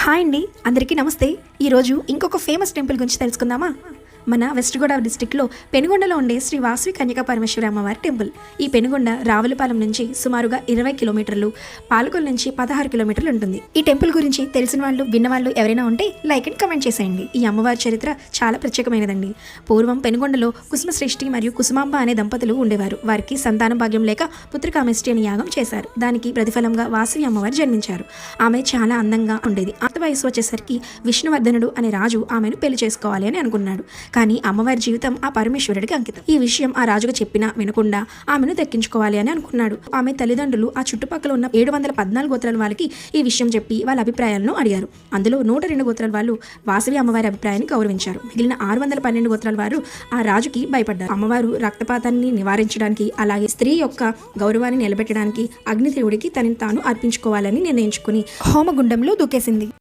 Hi అండి, అందరికీ నమస్తే. ఈరోజు ఇంకొక ఫేమస్ టెంపుల్ గురించి తెలుసుకుందామా? మన వెస్ట్ గోదావరి డిస్టిక్లో పెనుగొండలో ఉండే శ్రీ వాసవి కన్యకా పరమేశ్వరి అమ్మవారి టెంపుల్. ఈ పెనుగొండ రావులపాలెం నుంచి సుమారుగా 20 కిలోమీటర్లు, పాలకొల్ నుంచి 16 కిలోమీటర్లు ఉంటుంది. ఈ టెంపుల్ గురించి తెలిసిన వాళ్ళు, విన్న వాళ్ళు ఎవరైనా ఉంటే లైక్ అండ్ కమెంట్ చేసేయండి. ఈ అమ్మవారి చరిత్ర చాలా ప్రత్యేకమైనదండి. పూర్వం పెనుగొండలో కుసుమశ్రేష్ఠి మరియు కుసుమాంబ అనే దంపతులు ఉండేవారు. వారికి సంతాన భాగ్యం లేక పుత్రకామేష్టి అనే యాగం చేశారు. దానికి ప్రతిఫలంగా వాసవి అమ్మవారు జన్మించారు. ఆమె చాలా అందంగా ఉండేది. అంత వయసు వచ్చేసరికి విష్ణువర్ధనుడు అనే రాజు ఆమెను పెళ్లి చేసుకోవాలి అని అనుకున్నాడు. కానీ అమ్మవారి జీవితం ఆ పరమేశ్వరుడికి అంకితం. ఈ విషయం ఆ రాజుగా చెప్పినా వినకుండా ఆమెను దక్కించుకోవాలి అని అనుకున్నాడు. ఆమె తల్లిదండ్రులు ఆ చుట్టుపక్కల ఉన్న 714 గోత్రాల వాళ్ళకి ఈ విషయం చెప్పి వాళ్ళ అభిప్రాయాలను అడిగారు. అందులో 102 గోత్రాల వాళ్ళు వాసవి అమ్మవారి అభిప్రాయాన్ని గౌరవించారు. మిగిలిన 612 గోత్రాల వారు ఆ రాజుకి భయపడ్డారు. అమ్మవారు రక్తపాతాన్ని నివారించడానికి, అలాగే స్త్రీ యొక్క గౌరవాన్ని నిలబెట్టడానికి అగ్నిదేవుడికి తనని తాను అర్పించుకోవాలని నిర్ణయించుకుని హోమగుండంలో దూకేసింది.